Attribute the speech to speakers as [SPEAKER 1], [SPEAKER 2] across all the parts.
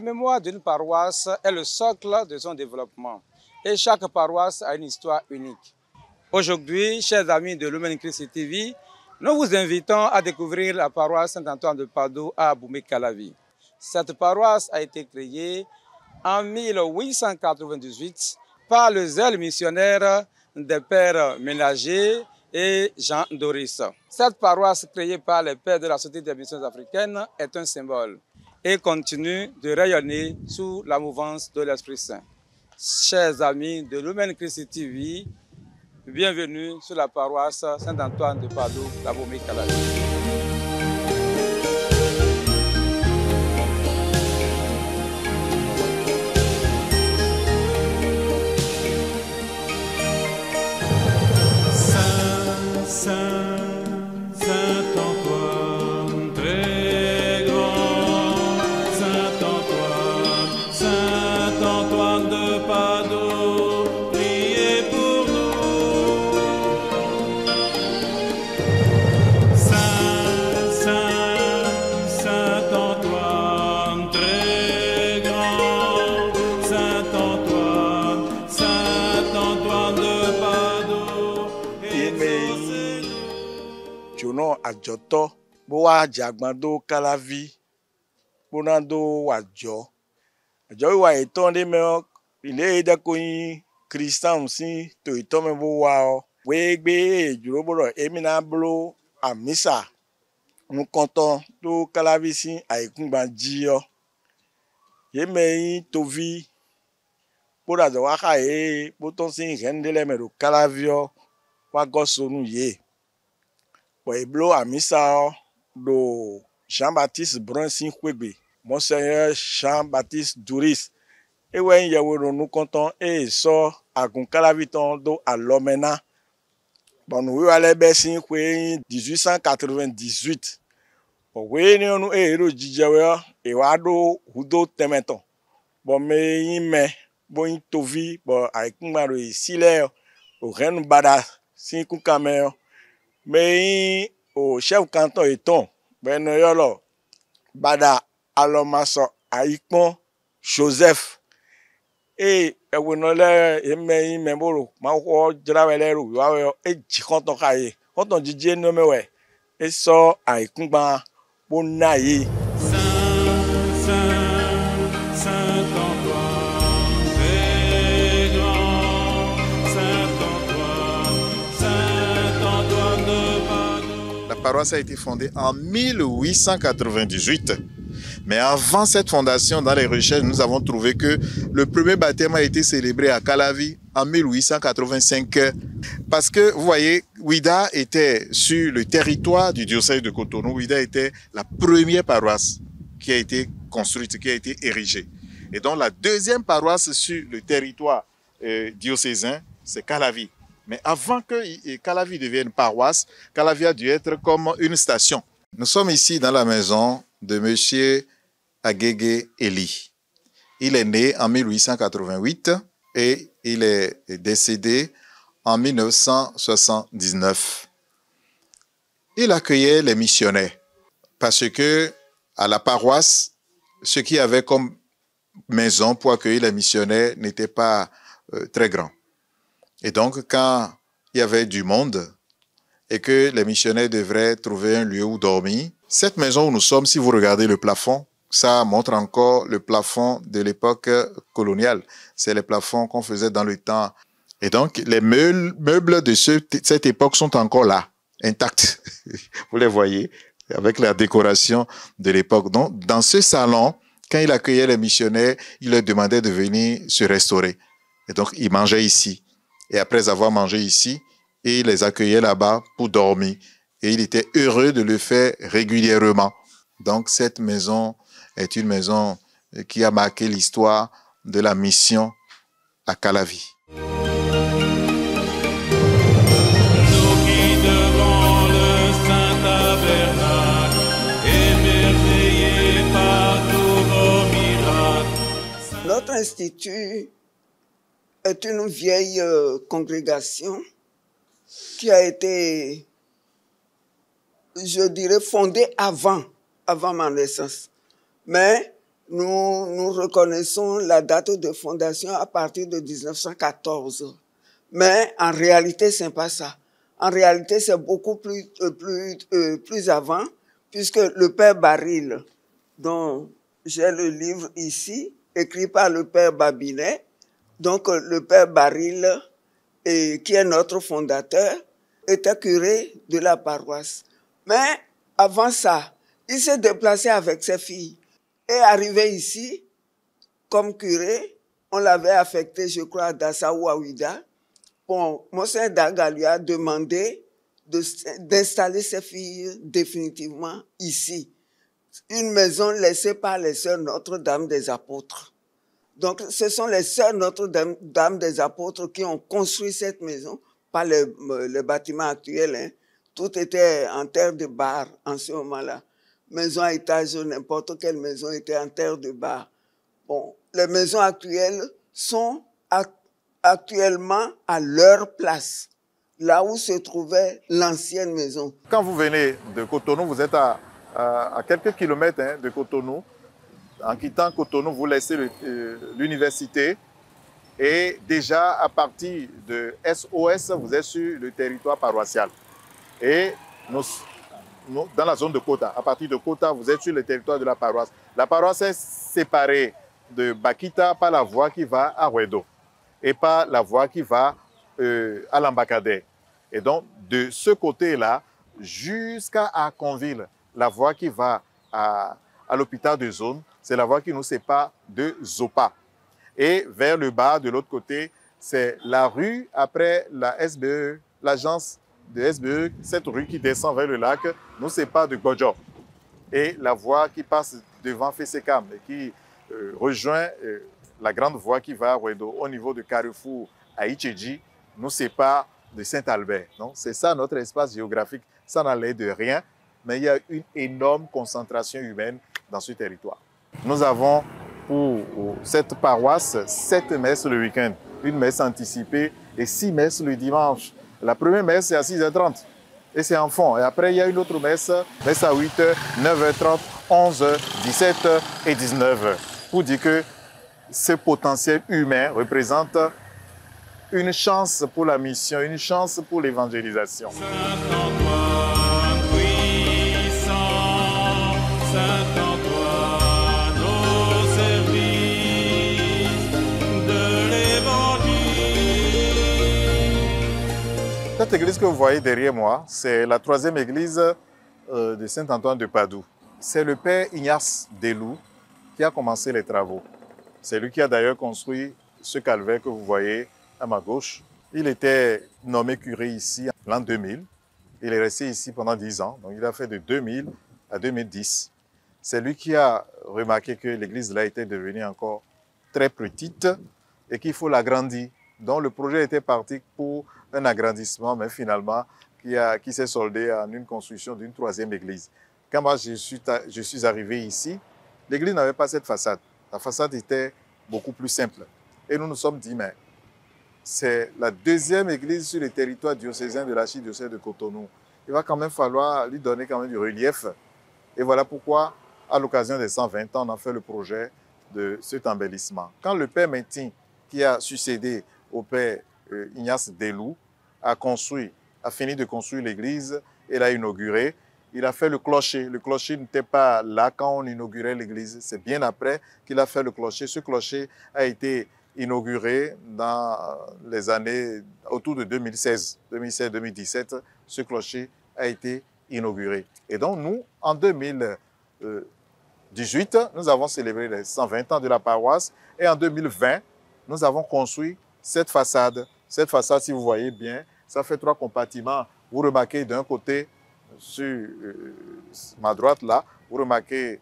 [SPEAKER 1] La mémoire d'une paroisse est le socle de son développement et chaque paroisse a une histoire unique. Aujourd'hui, chers amis de Lumen Christi TV, nous vous invitons à découvrir la paroisse Saint-Antoine de Padoue à Aboumey-Calavi. Cette paroisse a été créée en 1898 par le zèle missionnaire des pères Ménager et Jean Doris. Cette paroisse créée par les pères de la Société des missions africaines est un symbole et continue de rayonner sous la mouvance de l'Esprit Saint. Chers amis de Lumen Christi TV, bienvenue sur la paroisse Saint-Antoine de Padoue d'Abomey-Calavi.
[SPEAKER 2] Saint-Antoine, très grand, Saint-Antoine de Padoue, priez pour nous. Saint-Antoine, très grand, Saint-Antoine de Padoue, exaucez-nous.
[SPEAKER 3] Jono ajoto bo wa jagbando Calavi bonando wajo ajo wa eton de me ile de ko yin Christian si to ito me bo wa o we gbe ejuro boro emi na blo amisa un konton do Calavi si aikungba ji o ye me yin to vi bora zo wa ka e bo ton si rendele me do Calavi o wa go sonu ye Pueblo Amisa do Jean-Baptiste Brunsin Kwegbe, Monseigneur Jean-Baptiste Douris. Et ouais, il y a nous comptons et so agun Calaviton do Alomena. Bon, nous allons bessin 1898. Bon, oui, nous héros Djijawe et wado hudo temeton. Bon, mais il bon tovi bon avec maro ici là au ren bada sin kukamer. Mais au chef canton eton ben yolo bada alomaso aikpon Joseph et ewenole eme memoro ma ko drawelero wa e ji kanton kaye kanton jije no mewe e so aikungba bonaye
[SPEAKER 2] Saint-Antoine, très grand, Saint-Antoine de Padoue.
[SPEAKER 4] La paroisse a été fondée en 1898. Mais avant cette fondation, dans les recherches, nous avons trouvé que le premier baptême a été célébré à Calavi en 1885. Parce que, vous voyez, Ouida était sur le territoire du diocèse de Cotonou. Ouida était la première paroisse qui a été construite, qui a été érigée. Et donc, la deuxième paroisse sur le territoire diocésain, c'est Calavi. Mais avant que Calavi devienne paroisse, Calavi a dû être comme une station. Nous sommes ici dans la maison de M. Agege Eli. Il est né en 1888 et il est décédé en 1979. Il accueillait les missionnaires parce que à la paroisse, ce qu'il y avait comme maison pour accueillir les missionnaires n'était pas très grand. Et donc, quand il y avait du monde et que les missionnaires devraient trouver un lieu où dormir, cette maison où nous sommes, si vous regardez le plafond, ça montre encore le plafond de l'époque coloniale. C'est les plafonds qu'on faisait dans le temps. Et donc, les meubles de cette époque sont encore là, intacts. Vous les voyez, avec la décoration de l'époque. Donc, dans ce salon, quand il accueillait les missionnaires, il leur demandait de venir se restaurer. Et donc, ils mangeaient ici. Et après avoir mangé ici, il les accueillait là-bas pour dormir. Et il était heureux de le faire régulièrement. Donc, cette maison est une maison qui a marqué l'histoire de la mission à Calavi.
[SPEAKER 2] Nous qui devant le Saint-Tabernacle, émerveillés par tous vos miracles.
[SPEAKER 5] Notre institut est une vieille congrégation qui a été, je dirais, fondée avant ma naissance. Mais nous reconnaissons la date de fondation à partir de 1914. Mais en réalité, ce n'est pas ça. En réalité, c'est beaucoup plus avant, puisque le père Baril, dont j'ai le livre ici, écrit par le père Babinet, donc le père Baril, qui est notre fondateur, était curé de la paroisse. Mais avant ça, il s'est déplacé avec ses filles. Et arrivé ici, comme curé, on l'avait affecté, je crois, à Dassa ou à Ouida. Bon, Monseigneur Daga lui a demandé d'installer ses filles définitivement ici. Une maison laissée par les sœurs Notre-Dame des Apôtres. Donc, ce sont les sœurs Notre-Dame des Apôtres qui ont construit cette maison, pas le bâtiment actuel. Hein. Tout était en terre de bar en ce moment-là. Maison à étage, n'importe quelle maison était en terre de bar. Bon, les maisons actuelles sont actuellement à leur place, là où se trouvait l'ancienne maison.
[SPEAKER 6] Quand vous venez de Cotonou, vous êtes à quelques kilomètres de Cotonou. En quittant Cotonou, vous laissez l'université et déjà à partir de SOS, vous êtes sur le territoire paroissial. Et nous, dans la zone de Kota, à partir de Kota, vous êtes sur le territoire de la paroisse. La paroisse est séparée de Bakita par la voie qui va à Wedo et par la voie qui va à l'Ambakadé. Et donc, de ce côté-là, jusqu'à Aconville, la voie qui va à l'hôpital de zone, c'est la voie qui nous sépare de Zopa. Et vers le bas, de l'autre côté, c'est la rue après la SBE, l'agence de SBE, cette rue qui descend vers le lac, nous sépare de Godjo. Et la voie qui passe devant Fessekam et qui rejoint la grande voie qui va à Wedo, au niveau de Carrefour à Itcheji, nous sépare de Saint-Albert. C'est ça notre espace géographique. Ça n'allait de rien, mais il y a une énorme concentration humaine dans ce territoire. Nous avons pour cette paroisse 7 messes le week-end, une messe anticipée et 6 messes le dimanche. La première messe c'est à 6h30 et c'est en fond. Et après il y a une autre messe à 8h, 9h30, 11h, 17h et 19h. Pour dire que ce potentiel humain représente une chance pour la mission, une chance pour l'évangélisation.
[SPEAKER 2] Saint-Antoine puissant, Saint-Antoine au service de l'Évangile.
[SPEAKER 6] Cette église que vous voyez derrière moi, c'est la 3e église de Saint-Antoine de Padoue. C'est le père Ignace Delou qui a commencé les travaux. C'est lui qui a d'ailleurs construit ce calvaire que vous voyez à ma gauche. Il était nommé curé ici l'an 2000. Il est resté ici pendant 10 ans. Donc il a fait de 2000 à 2010. C'est lui qui a remarqué que l'église là était devenue encore très petite et qu'il faut l'agrandir. Donc le projet était parti pour un agrandissement, mais finalement qui s'est soldé en une construction d'une 3e église. Quand moi je suis arrivé ici, l'église n'avait pas cette façade. La façade était beaucoup plus simple. Et nous nous sommes dit, mais c'est la 2e église sur le territoire diocésain de l'archidiocèse de Cotonou. Il va quand même falloir lui donner quand même du relief. Et voilà pourquoi, à l'occasion des 120 ans, on a fait le projet de cet embellissement. Quand le père Mentin, qui a succédé au père Ignace Delou, a fini de construire l'église et l'a inaugurée, il a fait le clocher. Le clocher n'était pas là quand on inaugurait l'église. C'est bien après qu'il a fait le clocher. Ce clocher a été inauguré dans les années autour de 2016-2017. Ce clocher a été inauguré. Et donc nous, en 2018, nous avons célébré les 120 ans de la paroisse. Et en 2020, nous avons construit cette façade. Cette façade, si vous voyez bien, ça fait 3 compartiments. Vous remarquez d'un côté, sur ma droite là, vous remarquez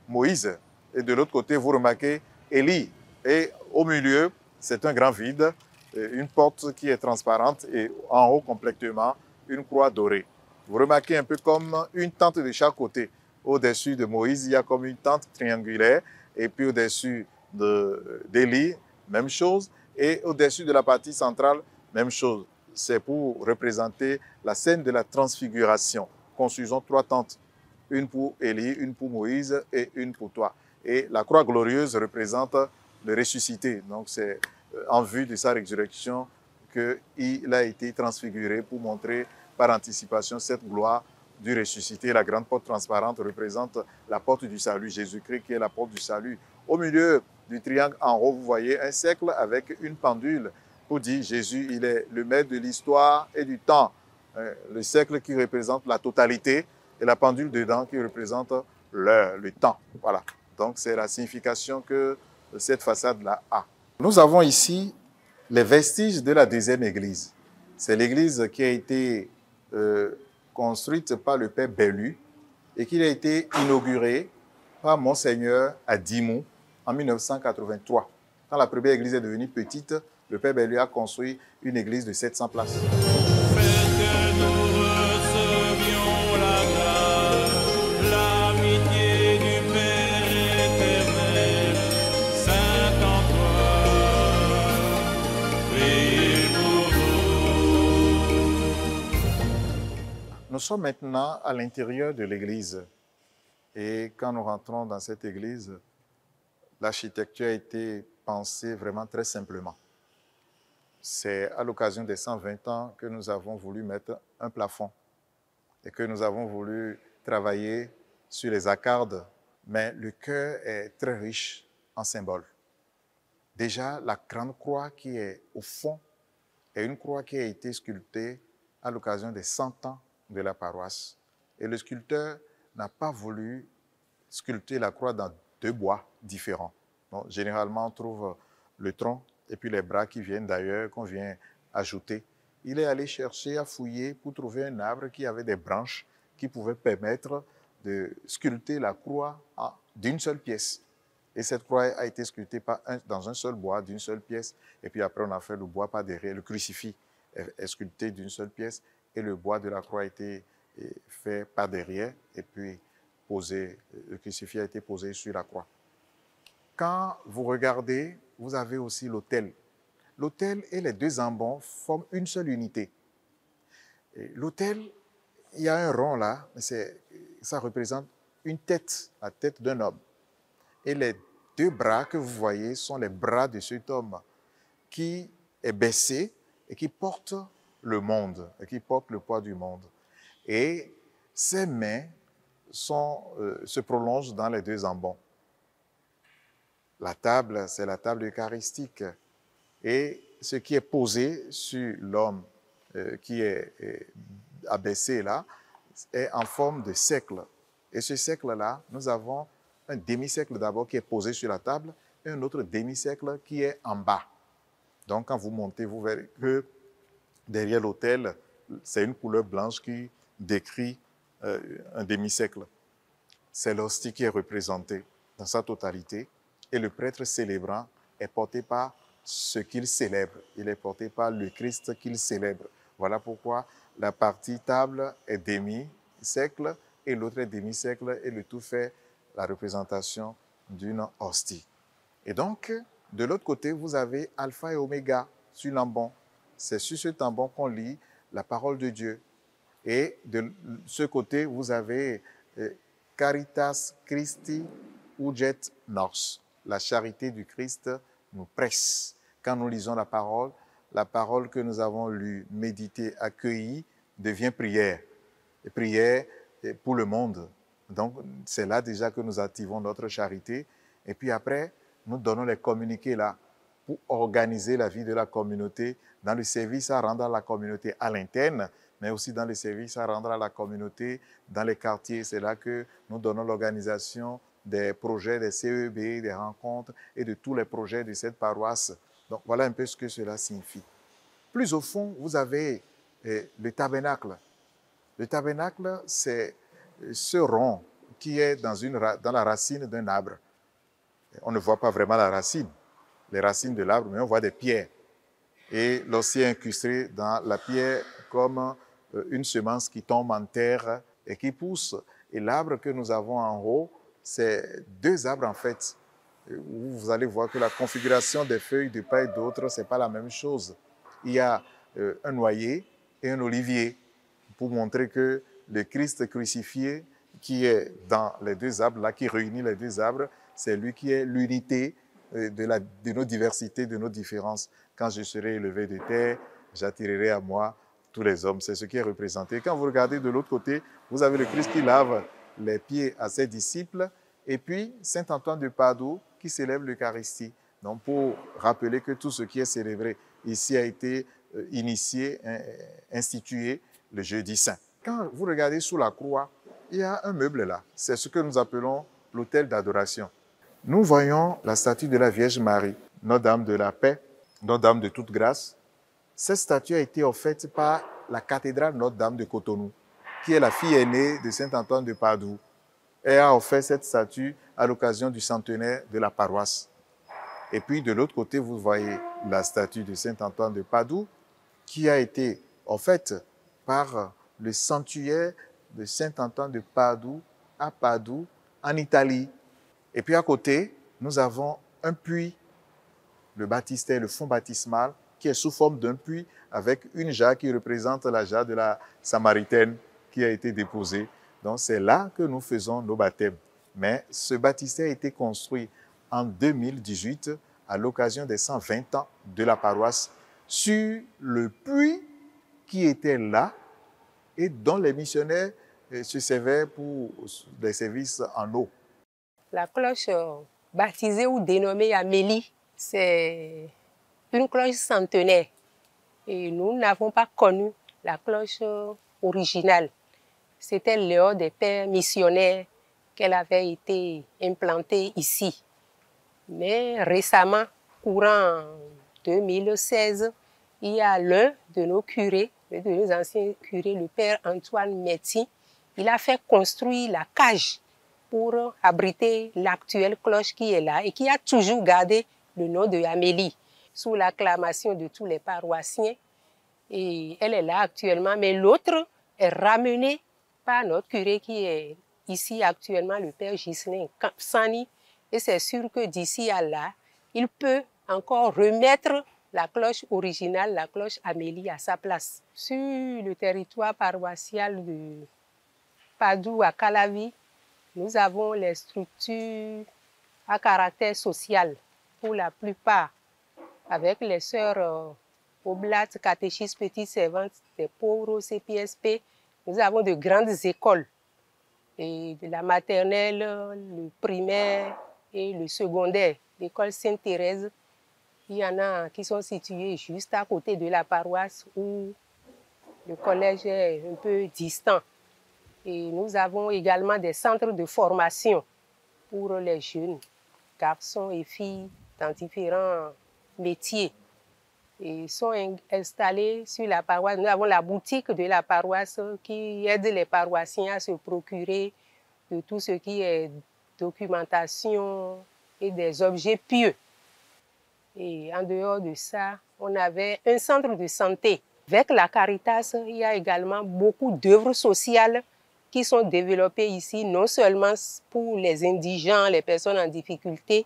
[SPEAKER 6] Moïse. Et de l'autre côté, vous remarquez Élie. Et au milieu, c'est un grand vide, une porte qui est transparente et en haut complètement, une croix dorée. Vous remarquez un peu comme une tente de chaque côté. Au-dessus de Moïse, il y a comme une tente triangulaire et puis au-dessus d'Élie, même chose. Et au-dessus de la partie centrale, même chose. C'est pour représenter la scène de la transfiguration. Construisons 3 tentes, une pour Élie, une pour Moïse et une pour toi. Et la croix glorieuse représente le ressuscité. Donc c'est en vue de sa résurrection qu'il a été transfiguré pour montrer par anticipation cette gloire du ressuscité. La grande porte transparente représente la porte du salut, Jésus-Christ qui est la porte du salut. Au milieu du triangle en haut, vous voyez un cercle avec une pendule pour dire Jésus, il est le maître de l'histoire et du temps. Le cercle qui représente la totalité et la pendule dedans qui représente l'heure, le temps. Voilà. Donc c'est la signification que cette façade-là a. Nous avons ici les vestiges de la deuxième église. C'est l'église qui a été construite par le père Bellu et qui a été inaugurée par Monseigneur à Dimou en 1983. Quand la première église est devenue petite, le père Bellu a construit une église de 700 places.
[SPEAKER 2] Que nous recevions la grâce, l'amitié du Père éternel, Saint Antoine, priez pour nous.
[SPEAKER 6] Nous sommes maintenant à l'intérieur de l'église. Et quand nous rentrons dans cette église, l'architecture a été pensée vraiment très simplement. C'est à l'occasion des 120 ans que nous avons voulu mettre un plafond et que nous avons voulu travailler sur les arcades. Mais le cœur est très riche en symboles. Déjà, la grande croix qui est au fond est une croix qui a été sculptée à l'occasion des 100 ans de la paroisse. Et le sculpteur n'a pas voulu sculpter la croix dans deux bois différents. Donc, généralement, on trouve le tronc et puis les bras qui viennent d'ailleurs, qu'on vient ajouter. Il est allé chercher à fouiller pour trouver un arbre qui avait des branches qui pouvaient permettre de sculpter la croix d'une seule pièce. Et cette croix a été sculptée dans un seul bois, d'une seule pièce. Et puis après, on a fait le bois par derrière. Le crucifix est sculpté d'une seule pièce et le bois de la croix a été fait par derrière et puis posé, le crucifix a été posé sur la croix. Quand vous regardez, vous avez aussi l'autel. L'autel et les deux ambons forment une seule unité. L'autel, il y a un rond là, ça représente une tête, la tête d'un homme. Et les deux bras que vous voyez sont les bras de cet homme qui est baissé et qui porte le monde, et qui porte le poids du monde. Et ses mains se prolongent dans les deux embons. La table, c'est la table eucharistique. Et ce qui est posé sur l'homme qui est abaissé là, est en forme de cercle. Et ce cercle-là, nous avons un demi-cercle d'abord qui est posé sur la table et un autre demi-cercle qui est en bas. Donc, quand vous montez, vous verrez que derrière l'autel, c'est une couleur blanche qui décrit un demi-cercle. C'est l'hostie qui est représentée dans sa totalité. Et le prêtre célébrant est porté par ce qu'il célèbre. Il est porté par le Christ qu'il célèbre. Voilà pourquoi la partie table est demi-cercle et l'autre est demi-cercle et le tout fait la représentation d'une hostie. Et donc, de l'autre côté, vous avez Alpha et Oméga sur l'ambon. C'est sur ce tambon qu'on lit la parole de Dieu. Et de ce côté, vous avez Caritas Christi Uget Nos. La charité du Christ nous presse. Quand nous lisons la parole que nous avons lue, méditée, accueillie, devient prière. Et prière pour le monde. Donc, c'est là déjà que nous activons notre charité. Et puis après, nous donnons les communiqués là pour organiser la vie de la communauté dans le service à rendre à la communauté à l'interne, mais aussi dans le service à rendre à la communauté dans les quartiers. C'est là que nous donnons l'organisation des projets des CEB, des rencontres et de tous les projets de cette paroisse. Donc voilà un peu ce que cela signifie. Plus au fond, vous avez le tabernacle. Le tabernacle, c'est ce rond qui est dans la racine d'un arbre. On ne voit pas vraiment la racine, les racines de l'arbre, mais on voit des pierres. Et l'ostie est incrusté dans la pierre comme une semence qui tombe en terre et qui pousse. Et l'arbre que nous avons en haut, c'est deux arbres en fait, où vous allez voir que la configuration des feuilles de part et d'autre, ce n'est pas la même chose. Il y a un noyer et un olivier pour montrer que le Christ crucifié qui est dans les deux arbres, là, qui réunit les deux arbres, c'est lui qui est l'unité de nos diversités, de nos différences. Quand je serai élevé de terre, j'attirerai à moi tous les hommes. C'est ce qui est représenté. Quand vous regardez de l'autre côté, vous avez le Christ qui lave les pieds à ses disciples et puis Saint Antoine de Padoue qui célèbre l'Eucharistie. Donc pour rappeler que tout ce qui est célébré ici a été initié, institué le jeudi saint. Quand vous regardez sous la croix, il y a un meuble là. C'est ce que nous appelons l'autel d'adoration. Nous voyons la statue de la Vierge Marie, Notre-Dame de la Paix, Notre-Dame de toute grâce. Cette statue a été offerte par la cathédrale Notre-Dame de Cotonou, qui est la fille aînée de Saint Antoine de Padoue. Elle a offert cette statue à l'occasion du centenaire de la paroisse. Et puis de l'autre côté, vous voyez la statue de Saint Antoine de Padoue, qui a été offerte par le sanctuaire de Saint Antoine de Padoue à Padoue, en Italie. Et puis à côté, nous avons un puits, le baptistère, le fond baptismal, qui est sous forme d'un puits avec une jarre qui représente la jarre de la Samaritaine qui a été déposée. Donc c'est là que nous faisons nos baptêmes. Mais ce baptistère a été construit en 2018 à l'occasion des 120 ans de la paroisse sur le puits qui était là et dont les missionnaires se servaient pour des services en eau.
[SPEAKER 7] La cloche baptisée ou dénommée Amélie, c'est une cloche centenaire. Et nous n'avons pas connu la cloche originale. C'était lors des pères missionnaires qu'elle avait été implantée ici. Mais récemment, courant 2016, il y a l'un de nos curés, de nos anciens curés, le père Antoine Metti, il a fait construire la cage pour abriter l'actuelle cloche qui est là et qui a toujours gardé le nom de Amélie, sous l'acclamation de tous les paroissiens. Et elle est là actuellement, mais l'autre est ramenée par notre curé qui est ici actuellement, le père Ghislain Sani. Et c'est sûr que d'ici à là, il peut encore remettre la cloche originale, la cloche Amélie, à sa place. Sur le territoire paroissial de Padoue à Calavi, nous avons les structures à caractère social, pour la plupart, avec les sœurs Oblates, catéchistes, petites servantes des pauvres au CPSP. Nous avons de grandes écoles, et de la maternelle, le primaire et le secondaire. L'école Sainte-Thérèse, il y en a qui sont situés juste à côté de la paroisse où le collège est un peu distant. Et nous avons également des centres de formation pour les jeunes, garçons et filles, dans différents métiers. Et ils sont installés sur la paroisse. Nous avons la boutique de la paroisse qui aide les paroissiens à se procurer de tout ce qui est documentation et des objets pieux. Et en dehors de ça, on avait un centre de santé. Avec la Caritas, il y a également beaucoup d'œuvres sociales qui sont développées ici, non seulement pour les indigents, les personnes en difficulté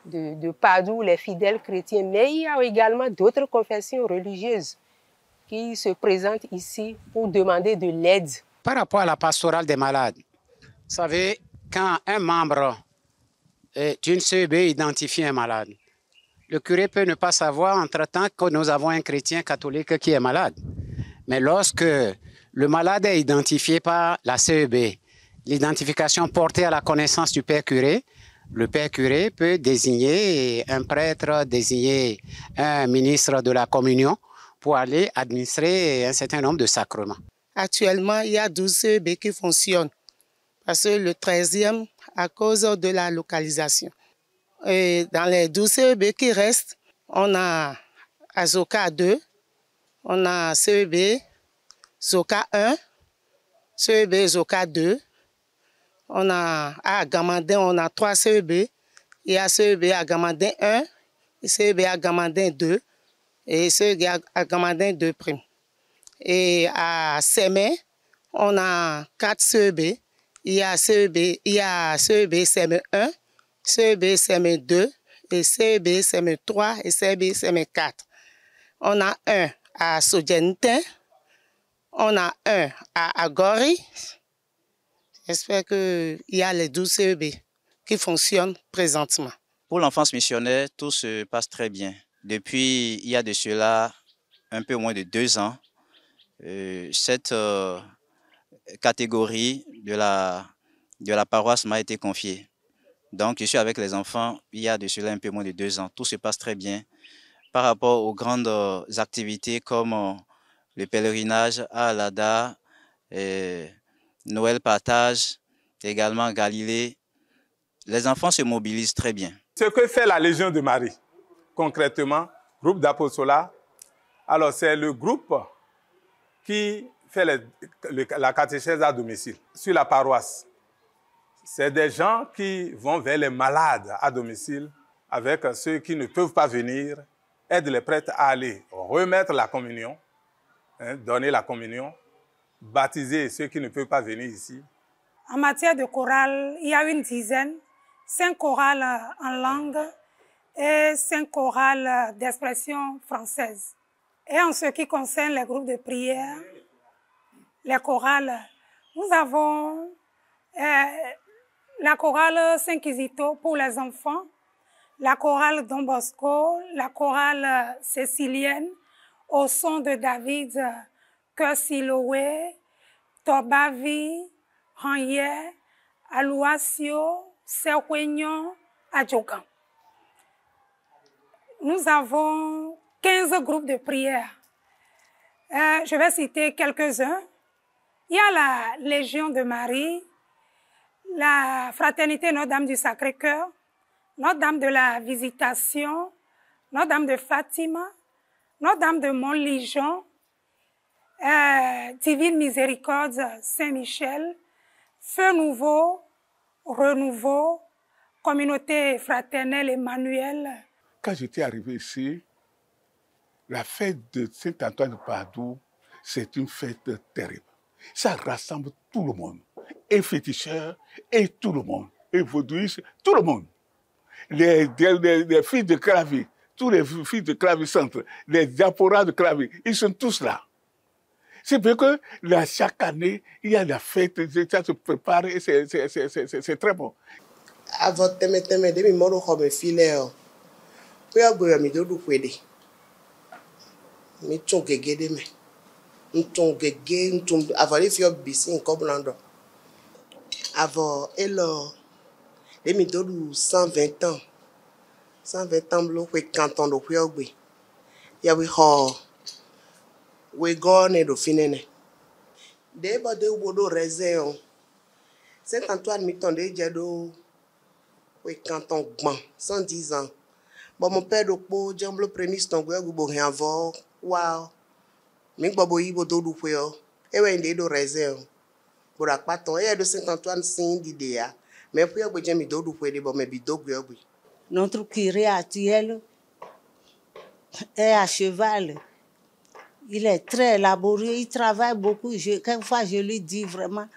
[SPEAKER 7] de Padoue, les fidèles chrétiens, mais il y a également d'autres confessions religieuses qui se présentent ici pour demander de l'aide.
[SPEAKER 8] Par rapport à la pastorale des malades, vous savez, quand un membre d'une CEB identifie un malade, le curé peut ne pas savoir entre-temps que nous avons un chrétien catholique qui est malade. Mais lorsque le malade est identifié par la CEB, l'identification portée à la connaissance du père curé, le père curé peut désigner un prêtre, désigner un ministre de la communion pour aller administrer un certain nombre de sacrements.
[SPEAKER 9] Actuellement, il y a 12 CEB qui fonctionnent parce que le 13e, à cause de la localisation. Et dans les 12 CEB qui restent, on a Azoka 2, on a CEB Zoka 1, CEB Zoka 2, on a à Agamandin, on a 3 CEB, il y a CEB Agamandin 1, CEB Agamandin 2 et CEB Agamandin 2'. Et à Sémé, on a 4 CEB, il y a CEB Sémé 1, CEB Sémé 2 et CEB Sémé 3 et CEB Sémé 4. On a un à Sodjentin, on a un à Agori. J'espère qu'il y a les 12 CEB qui fonctionne présentement.
[SPEAKER 10] Pour l'enfance missionnaire, tout se passe très bien. Depuis, il y a de cela un peu moins de 2 ans, cette catégorie de la paroisse m'a été confiée. Donc, je suis avec les enfants, il y a de cela un peu moins de 2 ans. Tout se passe très bien. Par rapport aux grandes activités comme le pèlerinage à Alada, Noël Partage, également Galilée, les enfants se mobilisent très bien.
[SPEAKER 11] Ce que fait la Légion de Marie, concrètement, groupe d'apostolat, alors c'est le groupe qui fait la catéchèse à domicile, sur la paroisse. C'est des gens qui vont vers les malades à domicile, avec ceux qui ne peuvent pas venir, aident les prêtres à aller remettre la communion, donner la communion, baptiser ceux qui ne peuvent pas venir ici.
[SPEAKER 12] En matière de chorale, il y a une dizaine, 5 chorales en langue et 5 chorales d'expression française. Et en ce qui concerne les groupes de prière, les chorales, nous avons la chorale Saint-Quisito pour les enfants, la chorale Don Bosco, la chorale cécilienne au son de David, Cœur Siloé, Tobavi, Ranye, Alouasio, Serquignon, Adjogan. Nous avons 15 groupes de prière. Je vais citer quelques-uns. Il y a la Légion de Marie, la Fraternité Notre-Dame du Sacré-Cœur, Notre-Dame de la Visitation, Notre-Dame de Fatima, Notre-Dame de Montligeon, Divine Miséricorde Saint-Michel, Feu Nouveau, Renouveau, Communauté Fraternelle Emmanuel.
[SPEAKER 13] Quand j'étais arrivé ici, la fête de Saint-Antoine de Padoue, c'est une fête terrible. Ça rassemble tout le monde, et féticheurs, et tout le monde, et vaudouistes, tout le monde. Les fils de Clavi, tous les fils de Clavi Centre, les diasporas de Clavi, ils sont tous là. C'est parce que là, chaque année, il y a la fête, ça se prépare et c'est très bon.
[SPEAKER 14] Avant de demi moro comme filet, puis après mi dodu kwede. Mi tongege de me. Ntongege ntum avali fio bisi nkoblando. Avant elo demi dodu 120 ans. 120 ans blo kwe canton do kwe ogbe. Ya we ho we go ne do finene. De ba de obodo rezeon. Saint-Antoine mi tonde jedo we canton gban 110 ans. Bon mon père do po jamblo premis ton gwe go rien avant. Wow. Mi gbabo yibo do du kwe o. E we nde do rezeon. Bora paton e do Saint-Antoine sin d'idea. Mais puis ogbe jemi do du kwe de bon me bi do gwe ogbe.
[SPEAKER 15] Notre curé actuel est à cheval. Il est très laborieux, il travaille beaucoup. Quelquefois, je lui dis vraiment,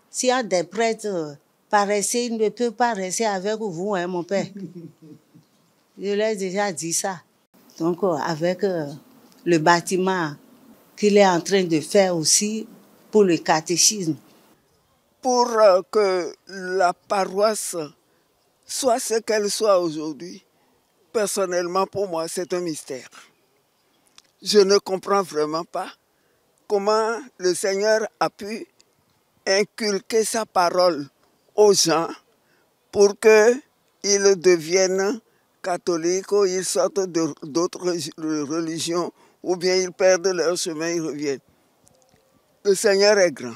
[SPEAKER 15] s'il y a des prêtres paresseux, il ne peut pas rester avec vous, hein, mon père. Je lui ai déjà dit ça. Donc, avec le bâtiment qu'il est en train de faire aussi pour le catéchisme.
[SPEAKER 5] Pour que la paroisse soit ce qu'elle soit aujourd'hui, personnellement, pour moi, c'est un mystère. Je ne comprends vraiment pas comment le Seigneur a pu inculquer sa parole aux gens pour qu'ils deviennent catholiques ou ils sortent d'autres religions ou bien ils perdent leur chemin, ils reviennent. Le Seigneur est grand.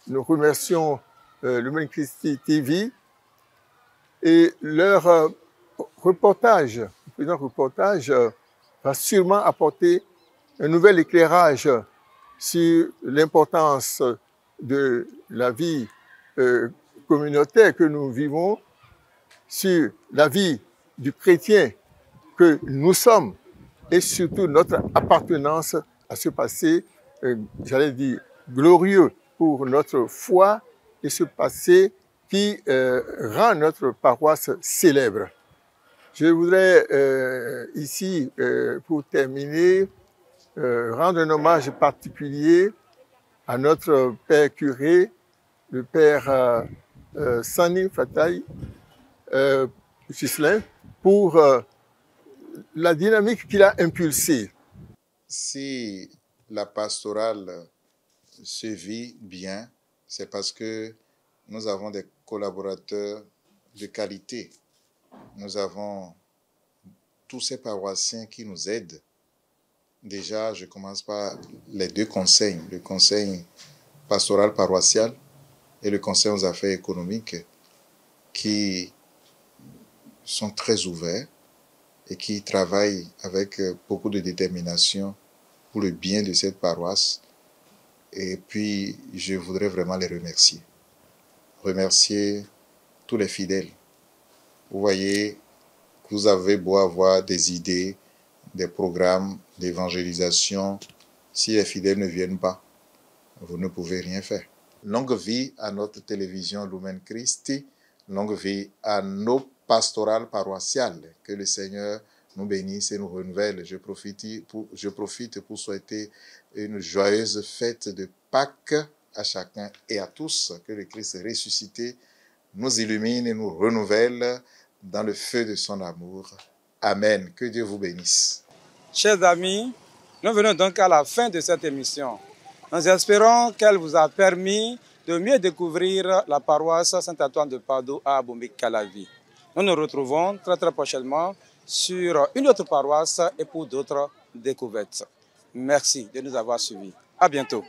[SPEAKER 13] Nous remercions Lumen Christi TV et leur reportage, le présent reportage, va sûrement apporter un nouvel éclairage sur l'importance de la vie communautaire que nous vivons, sur la vie du chrétien que nous sommes et surtout notre appartenance à ce passé, j'allais dire, glorieux pour notre foi et ce passé qui rend notre paroisse célèbre. Je voudrais ici, pour terminer, rendre un hommage particulier à notre père curé, le père
[SPEAKER 6] Sani Fataï, Ghislain, pour la dynamique qu'il a impulsée.
[SPEAKER 4] Si la pastorale se vit bien, c'est parce que nous avons des collaborateurs de qualité. Nous avons tous ces paroissiens qui nous aident. Déjà, je commence par les deux conseils, le conseil pastoral paroissial et le conseil aux affaires économiques, qui sont très ouverts et qui travaillent avec beaucoup de détermination pour le bien de cette paroisse. Et puis, je voudrais vraiment les remercier. Remercier tous les fidèles. Vous voyez, vous avez beau avoir des idées, des programmes d'évangélisation. Si les fidèles ne viennent pas, vous ne pouvez rien faire. Longue vie à notre télévision Lumen Christi, longue vie à nos pastorales paroissiales. Que le Seigneur nous bénisse et nous renouvelle. Je profite pour souhaiter une joyeuse fête de Pâques à chacun et à tous. Que le Christ ressuscité nous illumine et nous renouvelle dans le feu de son amour. Amen. Que Dieu vous bénisse.
[SPEAKER 1] Chers amis, nous venons donc à la fin de cette émission. Nous espérons qu'elle vous a permis de mieux découvrir la paroisse Saint-Antoine de Padoue à Bombé-Calavi. Nous nous retrouvons très prochainement sur une autre paroisse et pour d'autres découvertes. Merci de nous avoir suivis. À bientôt.